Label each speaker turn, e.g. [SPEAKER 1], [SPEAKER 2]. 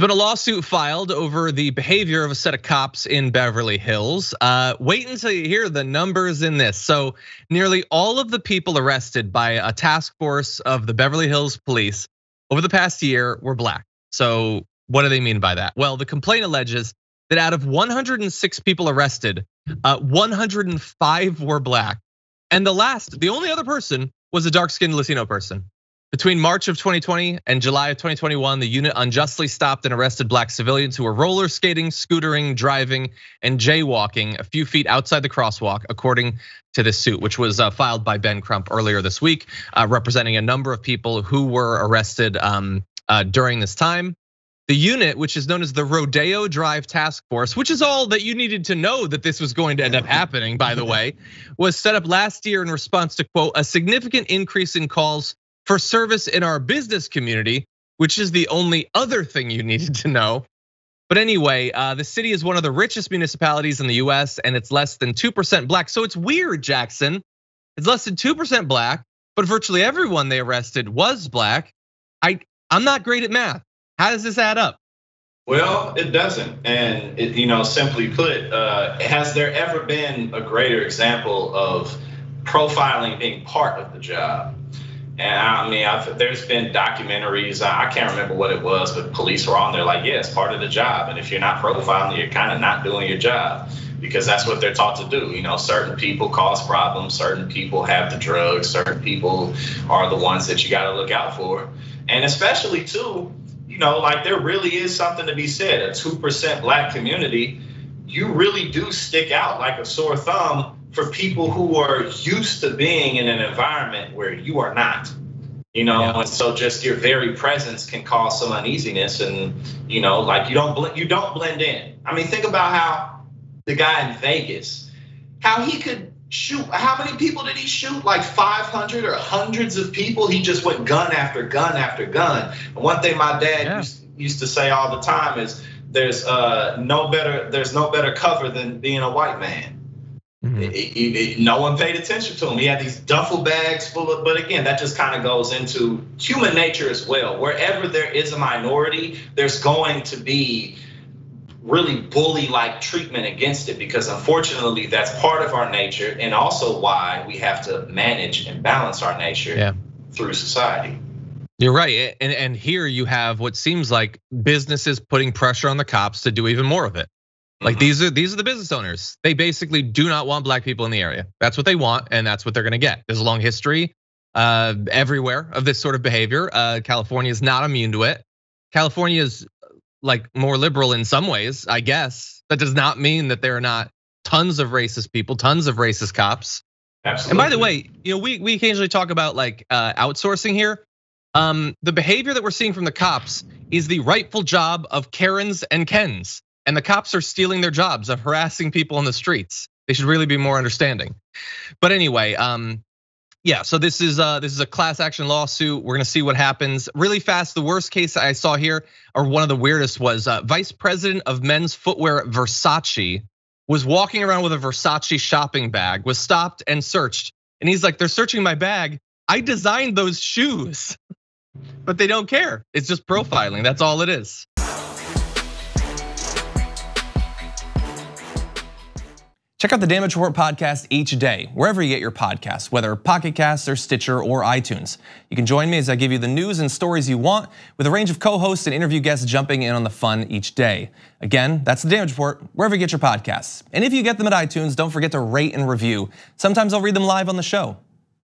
[SPEAKER 1] been a lawsuit filed over the behavior of a set of cops in Beverly Hills. Wait until you hear the numbers in this. So nearly all of the people arrested by a task force of the Beverly Hills police over the past year were black. So what do they mean by that? Well, the complaint alleges that out of 106 people arrested, 105 were black. And the only other person was a dark-skinned Latino person. Between March of 2020 and July of 2021, the unit unjustly stopped and arrested black civilians who were roller skating, scootering, driving, and jaywalking a few feet outside the crosswalk, according to this suit, which was filed by Ben Crump earlier this week, representing a number of people who were arrested during this time. The unit, which is known as the Rodeo Drive Task Force, which is all that you needed to know that this was going to end up happening, by the way, was set up last year in response to, quote, a significant increase in calls for service in our business community, which is the only other thing you needed to know. But anyway, the city is one of the richest municipalities in the US, and it's less than 2% black. So it's weird, Jackson. It's less than 2% black, but virtually everyone they arrested was black. I'm not great at math. How does this add up?
[SPEAKER 2] Well, it doesn't. And simply put, has there ever been a greater example of profiling being part of the job? And I mean, there's been documentaries, I can't remember what it was, but police were on there like, yeah, it's part of the job. And if you're not profiling, you're kind of not doing your job, because that's what they're taught to do. Certain people cause problems, certain people have the drugs, certain people are the ones that you got to look out for. And especially too, like there really is something to be said. A 2% black community, you really do stick out like a sore thumb for people who are used to being in an environment where you are not, and so just your very presence can cause some uneasiness, and like you don't blend in. I mean, think about how the guy in Vegas, how he could shoot. How many people did he shoot? Like 500 or hundreds of people. He just went gun after gun after gun. And one thing my dad used to say all the time is, there's no better cover than being a white man. Mm-hmm. No one paid attention to him. He had these duffel bags full of, but again, that just kind of goes into human nature as well. Wherever there is a minority, there's going to be really bully-like treatment against it, because unfortunately that's part of our nature, and also why we have to manage and balance our nature through society.
[SPEAKER 1] You're right, and here you have what seems like businesses putting pressure on the cops to do even more of it. Like these are the business owners. They basically do not want black people in the area. That's what they want, and that's what they're gonna get. There's a long history everywhere of this sort of behavior. California is not immune to it. California is like more liberal in some ways, I guess. That does not mean that there are not tons of racist people, tons of racist cops.
[SPEAKER 2] Absolutely.
[SPEAKER 1] And by the way, we occasionally talk about like outsourcing here. The behavior that we're seeing from the cops is the rightful job of Karens and Kens. And the cops are stealing their jobs of harassing people on the streets. They should really be more understanding. But anyway, so this is a class action lawsuit. We're gonna see what happens really fast. The worst case I saw here, or one of the weirdest, was Vice President of Men's Footwear at Versace was walking around with a Versace shopping bag, was stopped and searched. And he's like, they're searching my bag. I designed those shoes, but they don't care. It's just profiling, that's all it is.
[SPEAKER 3] Check out the Damage Report podcast each day, wherever you get your podcasts, whether Pocket Casts or Stitcher or iTunes. You can join me as I give you the news and stories you want, with a range of co-hosts and interview guests jumping in on the fun each day. Again, that's the Damage Report, wherever you get your podcasts. And if you get them at iTunes, don't forget to rate and review. Sometimes I'll read them live on the show.